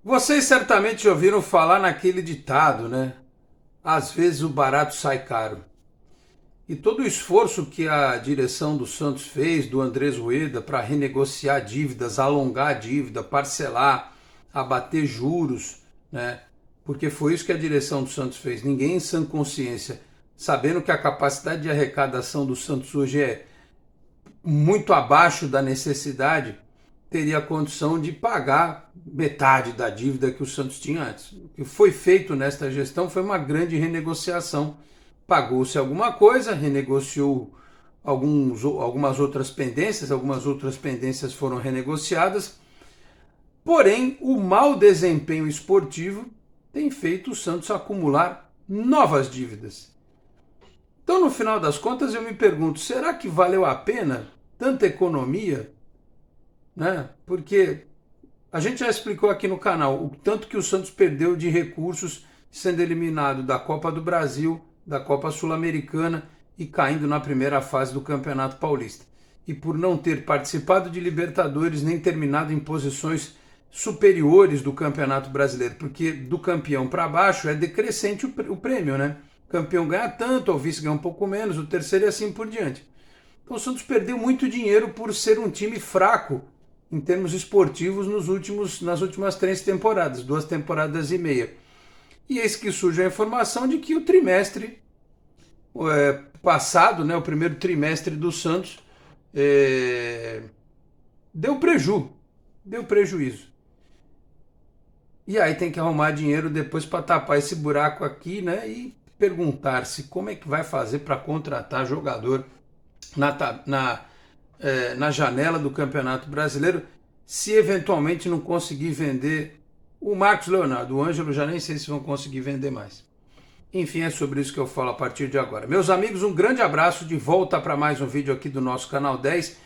Vocês certamente já ouviram falar naquele ditado, né? Às vezes o barato sai caro. E todo o esforço que a direção do Santos fez, do Andrés Rueda, para renegociar dívidas, alongar a dívida, parcelar, abater juros, né? Porque foi isso que a direção do Santos fez. Ninguém em sã consciência, sabendo que a capacidade de arrecadação do Santos hoje é muito abaixo da necessidade, teria a condição de pagar metade da dívida que o Santos tinha antes. O que foi feito nesta gestão foi uma grande renegociação. Pagou-se alguma coisa, renegociou algumas outras pendências foram renegociadas, porém o mau desempenho esportivo tem feito o Santos acumular novas dívidas. Então, no final das contas, eu me pergunto, será que valeu a pena tanta economia, né? Porque a gente já explicou aqui no canal o tanto que o Santos perdeu de recursos sendo eliminado da Copa do Brasil, da Copa Sul-Americana e caindo na primeira fase do Campeonato Paulista. E por não ter participado de Libertadores nem terminado em posições superiores do Campeonato Brasileiro, porque do campeão para baixo é decrescente o prêmio, né? O campeão ganha tanto, o vice ganha um pouco menos, o terceiro e assim por diante. Então o Santos perdeu muito dinheiro por ser um time fraco em termos esportivos nas últimas 3 temporadas, 2 temporadas e meia. E eis que surge a informação de que o trimestre passado, né, o primeiro trimestre do Santos, deu prejuízo. E aí tem que arrumar dinheiro depois para tapar esse buraco aqui, né, e perguntar-se como é que vai fazer para contratar jogador na janela do Campeonato Brasileiro, se eventualmente não conseguir vender o Marcos Leonardo. O Ângelo já nem sei se vão conseguir vender mais. Enfim, é sobre isso que eu falo a partir de agora. Meus amigos, um grande abraço, de volta para mais um vídeo aqui do nosso canal 10.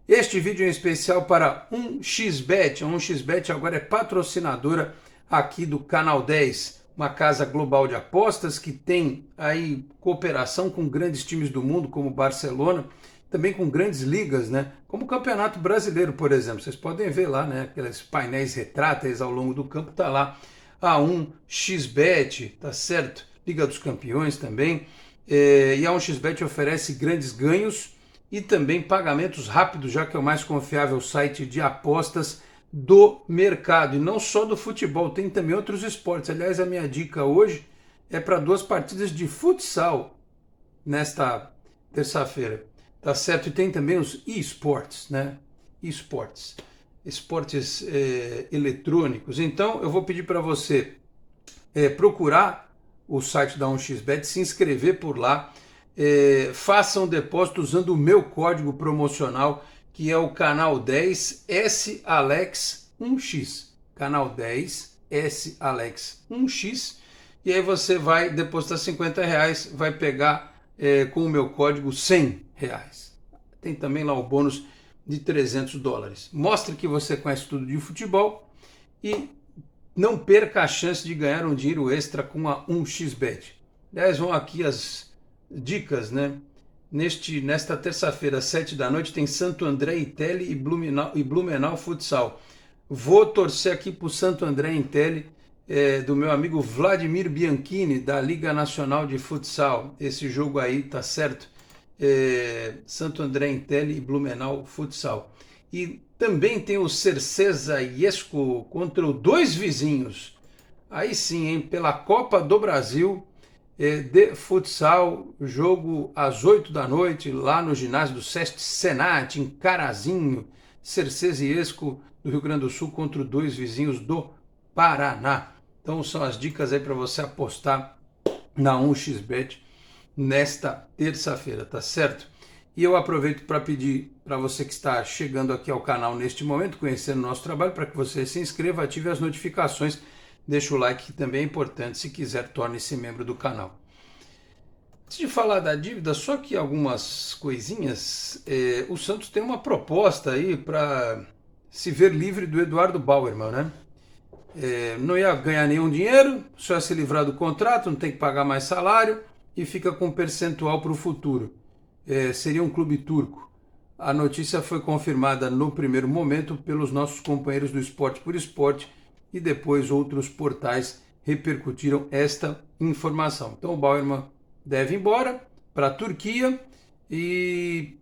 Este vídeo é especial para 1xBet. A 1xBet agora é patrocinadora aqui do canal 10, uma casa global de apostas que tem aí cooperação com grandes times do mundo, como Barcelona, também com grandes ligas, né? Como o Campeonato Brasileiro, por exemplo. Vocês podem ver lá, né? Aqueles painéis retráteis ao longo do campo, tá lá a 1xBet, tá certo? Liga dos Campeões também. E a 1xBet oferece grandes ganhos e também pagamentos rápidos, já que é o mais confiável site de apostas do mercado. E não só do futebol, tem também outros esportes. Aliás, a minha dica hoje é para 2 partidas de futsal nesta terça-feira. Tá certo? E tem também os esportes, né? Esportes eletrônicos. Então, eu vou pedir para você procurar o site da 1xBet, se inscrever por lá, faça um depósito usando o meu código promocional, que é o canal 10 SAlex1x. Canal 10 SAlex1x. E aí você vai depositar R$50, vai pegar com o meu código R$100. Tem também lá o bônus de $300. Mostre que você conhece tudo de futebol e não perca a chance de ganhar um dinheiro extra com a 1xBet. Aliás, vão aqui as dicas, né? Nesta terça-feira, às 7 da noite, tem Santo André Intelli e Blumenau Futsal. Vou torcer aqui para o Santo André Intelli, do meu amigo Vladimir Bianchini, da Liga Nacional de Futsal. Esse jogo aí, tá certo? Santo André Intelli e Blumenau Futsal. E também tem o Cercesa Iesco contra os 2 vizinhos. Aí sim, hein? Pela Copa do Brasil de futsal, jogo às 8 da noite, lá no ginásio do Sesc Senat, em Carazinho. Cercesa Iesco do Rio Grande do Sul contra os 2 vizinhos do Paraná. Então são as dicas aí para você apostar na 1xBet nesta terça-feira, tá certo? E eu aproveito para pedir para você que está chegando aqui ao canal neste momento, conhecendo o nosso trabalho, para que você se inscreva, ative as notificações, deixe o like, que também é importante. Se quiser, torne-se membro do canal. Antes de falar da dívida, só que algumas coisinhas. O Santos tem uma proposta aí para se ver livre do Eduardo Bauerman, né? Não ia ganhar nenhum dinheiro, só ia se livrar do contrato, não tem que pagar mais salário e fica com um percentual para o futuro. Seria um clube turco. A notícia foi confirmada no primeiro momento pelos nossos companheiros do Esporte por Esporte, e depois outros portais repercutiram esta informação. Então o Bauerman deve ir embora para a Turquia e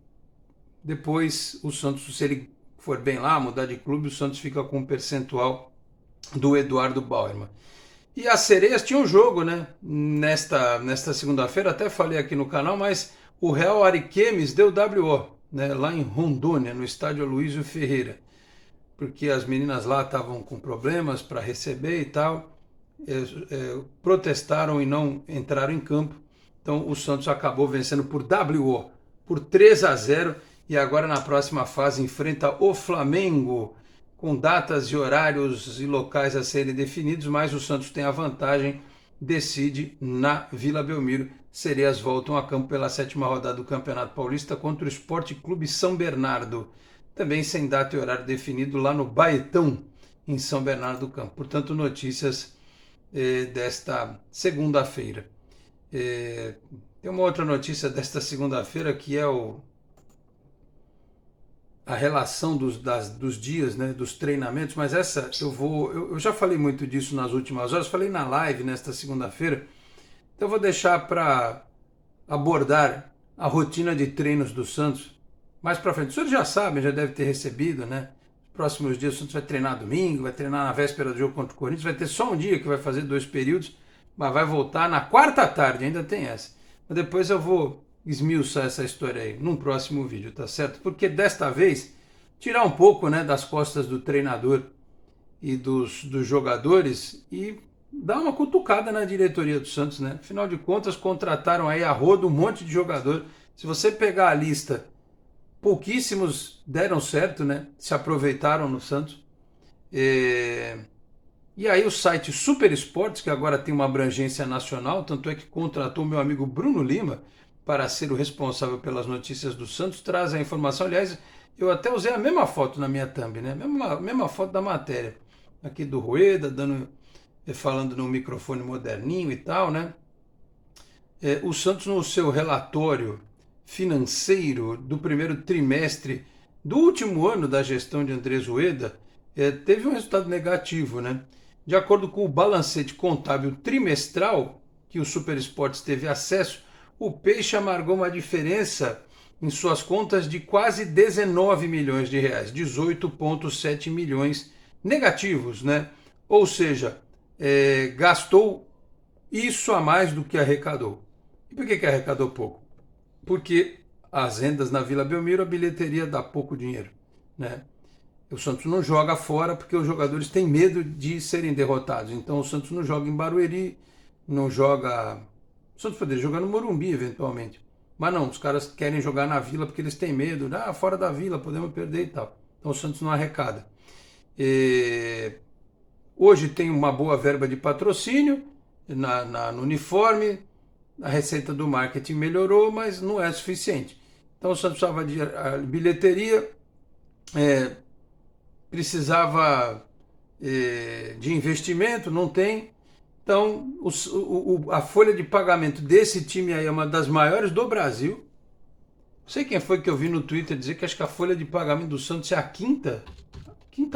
depois o Santos, se ele for bem lá, mudar de clube, o Santos fica com um percentual do Eduardo Bauerman. E as Sereias tinham um jogo, né? Nesta segunda-feira, até falei aqui no canal, mas o Real Ariquemes deu WO, né? Lá em Rondônia, no estádio Aloysio Ferreira. Porque as meninas lá estavam com problemas para receber e tal, protestaram e não entraram em campo. Então o Santos acabou vencendo por WO, por 3-0, e agora na próxima fase enfrenta o Flamengo, com datas e horários e locais a serem definidos, mas o Santos tem a vantagem, decide na Vila Belmiro. Sereias voltam a campo pela 7ª rodada do Campeonato Paulista contra o Esporte Clube São Bernardo, também sem data e horário definido lá no Baetão, em São Bernardo do Campo. Portanto, notícias desta segunda-feira. Tem uma outra notícia desta segunda-feira que é a relação dos dias, né, dos treinamentos, mas essa eu já falei muito disso nas últimas horas, falei na live nesta segunda-feira, então eu vou deixar para abordar a rotina de treinos do Santos mais para frente. Os senhores já sabem, já deve ter recebido, né? Nos próximos dias o Santos vai treinar domingo, vai treinar na véspera do jogo contra o Corinthians, vai ter só um dia que vai fazer 2 períodos, mas vai voltar na quarta à tarde, ainda tem essa. Mas depois eu vou esmiuçar essa história aí num próximo vídeo, tá certo? Porque desta vez, tirar um pouco, né, das costas do treinador e dos jogadores e dar uma cutucada na diretoria do Santos, né? Afinal de contas, contrataram aí a rodo um monte de jogador. Se você pegar a lista, pouquíssimos deram certo, né? Se aproveitaram no Santos. E aí o site Super Esportes, que agora tem uma abrangência nacional, tanto é que contratou o meu amigo Bruno Lima para ser o responsável pelas notícias do Santos, traz a informação. Aliás, eu até usei a mesma foto na minha thumb, né? Mesma foto da matéria. Aqui do Rueda, falando no microfone moderninho e tal, né? O Santos, no seu relatório financeiro do primeiro trimestre do último ano da gestão de Andrés Rueda, teve um resultado negativo, né? De acordo com o balancete contábil trimestral que o Super Esportes teve acesso, o Peixe amargou uma diferença em suas contas de quase 19 milhões de reais, 18,7 milhões negativos, né? Ou seja, gastou isso a mais do que arrecadou. E por que arrecadou pouco? Porque as rendas na Vila Belmiro, a bilheteria dá pouco dinheiro, né? O Santos não joga fora porque os jogadores têm medo de serem derrotados. Então o Santos não joga em Barueri, não joga... O Santos poderia jogar no Morumbi, eventualmente. Mas não, os caras querem jogar na Vila porque eles têm medo. Fora da Vila, podemos perder e tal. Então o Santos não arrecada. Hoje tem uma boa verba de patrocínio no uniforme. A receita do marketing melhorou, mas não é suficiente. Então o Santos precisava de bilheteria, precisava de investimento, não tem. Então a folha de pagamento desse time aí é uma das maiores do Brasil. Não sei quem foi que eu vi no Twitter dizer que acho que a folha de pagamento do Santos é a quinta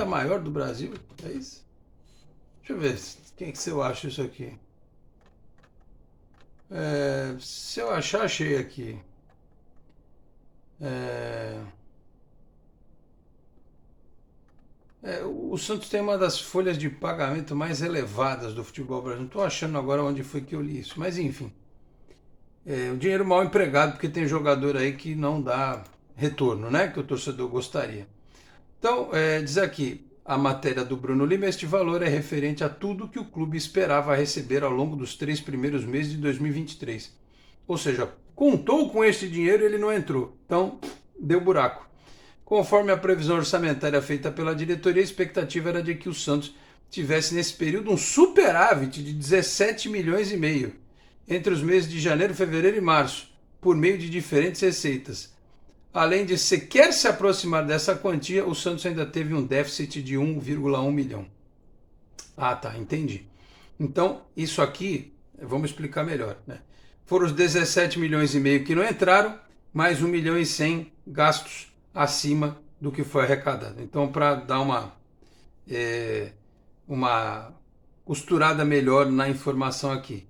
maior do Brasil. É isso? Deixa eu ver, quem que eu acho isso aqui? Se eu achar, achei aqui. O Santos tem uma das folhas de pagamento mais elevadas do futebol brasileiro. Não estou achando agora onde foi que eu li isso, mas enfim. O dinheiro mal empregado, porque tem jogador aí que não dá retorno, né? Que o torcedor gostaria. Então, diz aqui a matéria do Bruno Lima, este valor é referente a tudo que o clube esperava receber ao longo dos 3 primeiros meses de 2023. Ou seja, contou com este dinheiro e ele não entrou. Então, deu buraco. Conforme a previsão orçamentária feita pela diretoria, a expectativa era de que o Santos tivesse nesse período um superávit de 17 milhões e meio entre os meses de janeiro, fevereiro e março, por meio de diferentes receitas. Além de sequer se aproximar dessa quantia, o Santos ainda teve um déficit de 1,1 milhão. Ah, tá, entendi. Então, isso aqui, vamos explicar melhor, né? Foram os 17 milhões e meio que não entraram, mais 1 milhão e 100 gastos acima do que foi arrecadado. Então, para dar uma costurada melhor na informação aqui.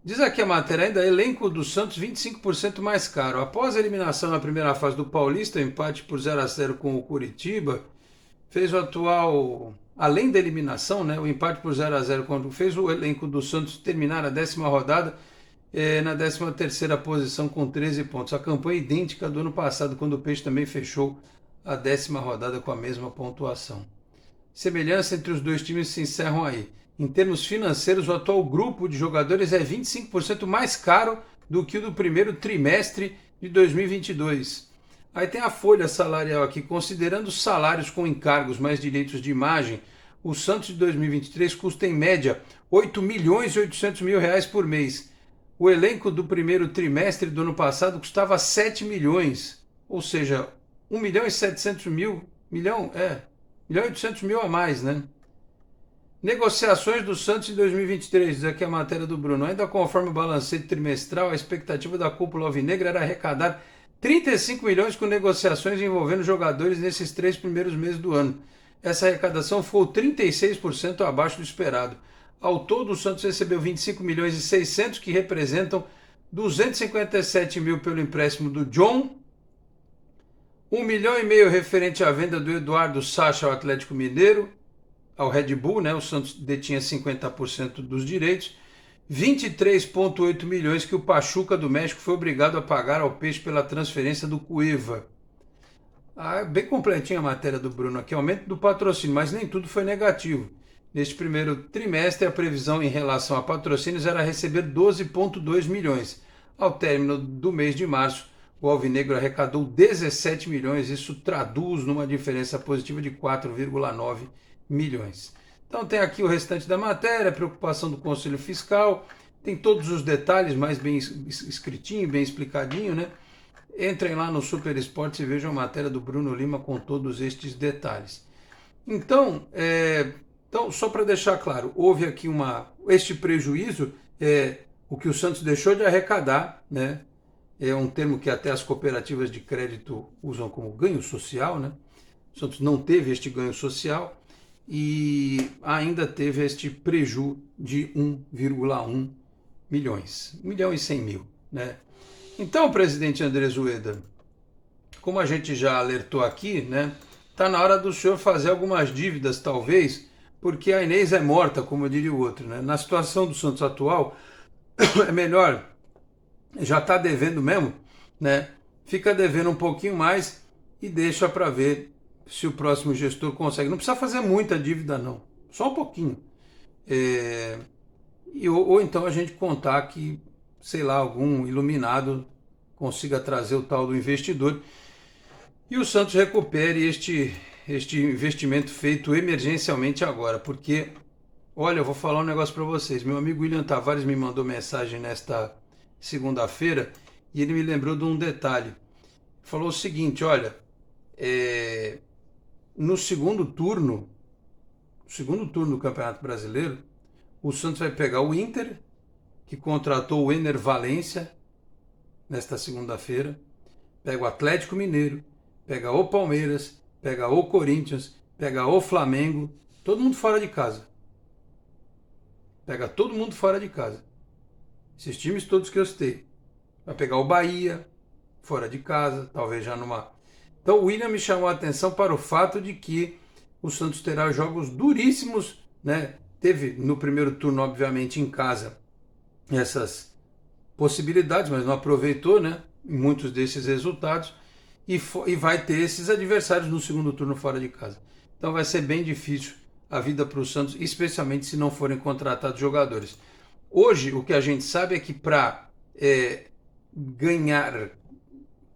Diz aqui a matéria ainda, elenco do Santos 25% mais caro. Após a eliminação na primeira fase do Paulista, empate por 0-0 com o Coritiba, fez o atual, além da eliminação, né, o empate por 0-0, fez o elenco do Santos terminar a 10ª rodada na 13ª posição com 13 pontos. A campanha idêntica do ano passado, quando o Peixe também fechou a 10ª rodada com a mesma pontuação. Semelhança entre os dois times se encerram aí. Em termos financeiros, o atual grupo de jogadores é 25% mais caro do que o do primeiro trimestre de 2022. Aí tem a folha salarial aqui. Considerando salários com encargos mais direitos de imagem, o Santos de 2023 custa em média R$8.800.000 por mês. O elenco do primeiro trimestre do ano passado custava 7 milhões, ou seja, 1.700.000, 1.800.000 a mais, né? Negociações do Santos em 2023, diz aqui a matéria do Bruno. Ainda conforme o balancete trimestral, a expectativa da cúpula alvinegra era arrecadar 35 milhões com negociações envolvendo jogadores nesses 3 primeiros meses do ano. Essa arrecadação foi 36% abaixo do esperado. Ao todo, o Santos recebeu 25 milhões e 600, que representam 257 mil pelo empréstimo do John, 1,5 milhão referente à venda do Eduardo Sacha ao Atlético Mineiro, ao Red Bull, né? O Santos detinha 50% dos direitos, 23,8 milhões que o Pachuca do México foi obrigado a pagar ao Peixe pela transferência do Cueva. Bem completinha a matéria do Bruno aqui, aumento do patrocínio, mas nem tudo foi negativo. Neste primeiro trimestre, a previsão em relação a patrocínios era receber 12,2 milhões. Ao término do mês de março, o Alvinegro arrecadou 17 milhões, isso traduz numa diferença positiva de 4,9 milhões. Então tem aqui o restante da matéria, preocupação do Conselho Fiscal, tem todos os detalhes mais bem escritinho, bem explicadinho, né? Entrem lá no Super Esportes e vejam a matéria do Bruno Lima com todos estes detalhes. Então, só para deixar claro, houve aqui este prejuízo, o que o Santos deixou de arrecadar, né? É um termo que até as cooperativas de crédito usam como ganho social, né? O Santos não teve este ganho social e ainda teve este prejuízo de 1,1 milhões, 1.100.000, né? Então, presidente Andrés Ueda, como a gente já alertou aqui, né? Tá na hora do senhor fazer algumas dívidas, talvez, porque a Inês é morta, como diria o outro, né? Na situação do Santos atual, é melhor, já está devendo mesmo, né? Fica devendo um pouquinho mais e deixa para ver se o próximo gestor consegue. Não precisa fazer muita dívida, não. Só um pouquinho. Ou então a gente contar que, sei lá, algum iluminado consiga trazer o tal do investidor e o Santos recupere este investimento feito emergencialmente agora. Porque, olha, eu vou falar um negócio para vocês. Meu amigo William Tavares me mandou mensagem nesta segunda-feira e ele me lembrou de um detalhe. Falou o seguinte, olha, no segundo turno do Campeonato Brasileiro, o Santos vai pegar o Inter, que contratou o Ener Valencia nesta segunda-feira, pega o Atlético Mineiro, pega o Palmeiras, pega o Corinthians, pega o Flamengo, todo mundo fora de casa. Pega todo mundo fora de casa. Esses times todos que eu citei. Vai pegar o Bahia, fora de casa, talvez já numa... Então o William me chamou a atenção para o fato de que o Santos terá jogos duríssimos, né? Teve no primeiro turno, obviamente, em casa, essas possibilidades, mas não aproveitou, né? Muitos desses resultados, e vai ter esses adversários no segundo turno fora de casa. Então vai ser bem difícil a vida para o Santos, especialmente se não forem contratados jogadores. Hoje, o que a gente sabe é que para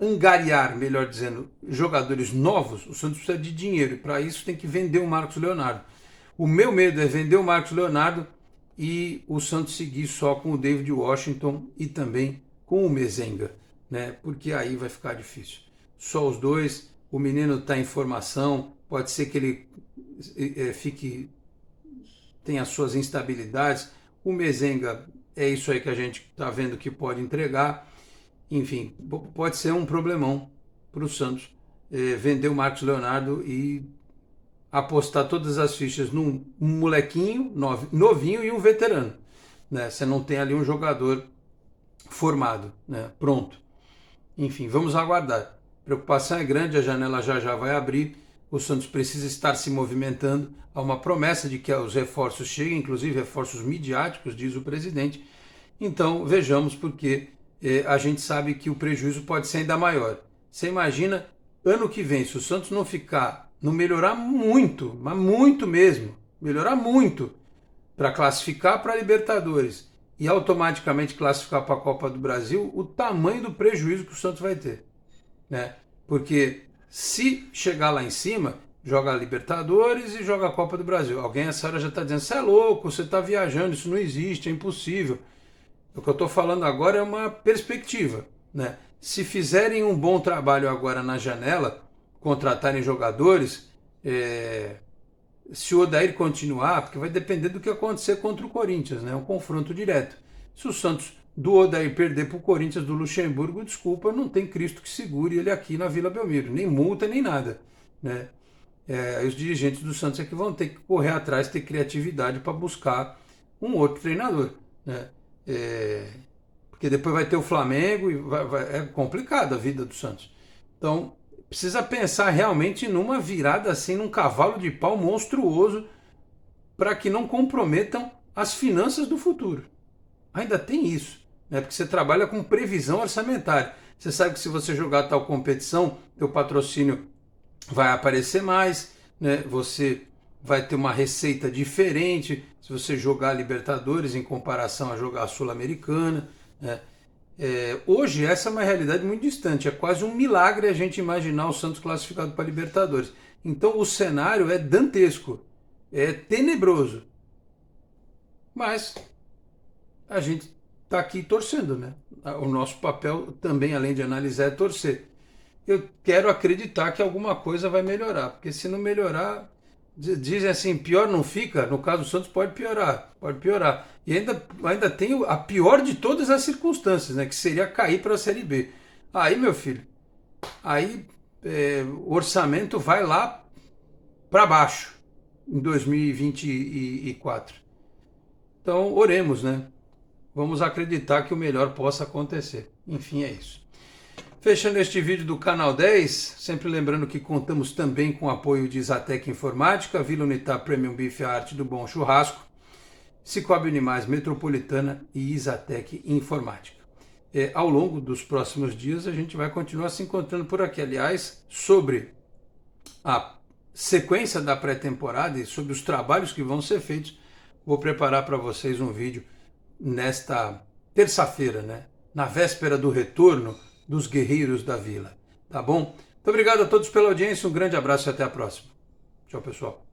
angariar, melhor dizendo, jogadores novos, o Santos precisa de dinheiro, e para isso tem que vender o Marcos Leonardo. O meu medo é vender o Marcos Leonardo e o Santos seguir só com o David Washington e também com o Mezenga, né? Porque aí vai ficar difícil. Só os dois, o menino está em formação, pode ser que ele tenha as suas instabilidades. O Mezenga é isso aí que a gente está vendo que pode entregar. Enfim, pode ser um problemão para o Santos vender o Marcos Leonardo e apostar todas as fichas num molequinho, novinho e um veterano, né? Você não tem ali um jogador formado, né? Pronto. Enfim, vamos aguardar. A preocupação é grande, a janela já vai abrir, o Santos precisa estar se movimentando, há uma promessa de que os reforços cheguem, inclusive reforços midiáticos, diz o presidente. Então vejamos, porque a gente sabe que o prejuízo pode ser ainda maior. Você imagina, ano que vem, se o Santos não melhorar muito, mas muito mesmo, melhorar muito, para classificar para a Libertadores e automaticamente classificar para a Copa do Brasil, o tamanho do prejuízo que o Santos vai ter, né? Porque se chegar lá em cima, joga a Libertadores e joga a Copa do Brasil. Alguém essa hora já está dizendo, você é louco, você está viajando, isso não existe, é impossível. O que eu estou falando agora é uma perspectiva, né? Se fizerem um bom trabalho agora na janela, contratarem jogadores, se o Odair continuar, porque vai depender do que acontecer contra o Corinthians, né? Um confronto direto. Se o Santos do Odair perder para o Corinthians do Luxemburgo, desculpa, não tem Cristo que segure ele aqui na Vila Belmiro, nem multa, nem nada, né? Os dirigentes do Santos é que vão ter que correr atrás, ter criatividade para buscar um outro treinador, né? Porque depois vai ter o Flamengo e é complicada a vida do Santos. Então, precisa pensar realmente numa virada assim, num cavalo de pau monstruoso, para que não comprometam as finanças do futuro. Ainda tem isso, né? Porque você trabalha com previsão orçamentária. Você sabe que se você jogar tal competição, teu patrocínio vai aparecer mais, né? Você vai ter uma receita diferente se você jogar a Libertadores em comparação a jogar a Sul-Americana, né? Hoje essa é uma realidade muito distante, é quase um milagre a gente imaginar o Santos classificado para a Libertadores. Então o cenário é dantesco, é tenebroso, mas a gente está aqui torcendo, né? O nosso papel também, além de analisar, é torcer. Eu quero acreditar que alguma coisa vai melhorar, porque se não melhorar, dizem assim, pior não fica, no caso do Santos pode piorar. E ainda tem a pior de todas as circunstâncias, né, que seria cair para a Série B. Aí, meu filho, o orçamento vai lá para baixo em 2024. Então, oremos, né? Vamos acreditar que o melhor possa acontecer. Enfim, é isso. Fechando este vídeo do Canal 10, sempre lembrando que contamos também com o apoio de Isatec Informática, Vila Unitar Premium Beef, a arte do bom churrasco, Cicobi Unimais Metropolitana e Isatec Informática. Ao longo dos próximos dias a gente vai continuar se encontrando por aqui. Aliás, sobre a sequência da pré-temporada e sobre os trabalhos que vão ser feitos, vou preparar para vocês um vídeo nesta terça-feira, né? Na véspera do retorno dos Guerreiros da Vila, tá bom? Muito obrigado a todos pela audiência, um grande abraço e até a próxima. Tchau, pessoal.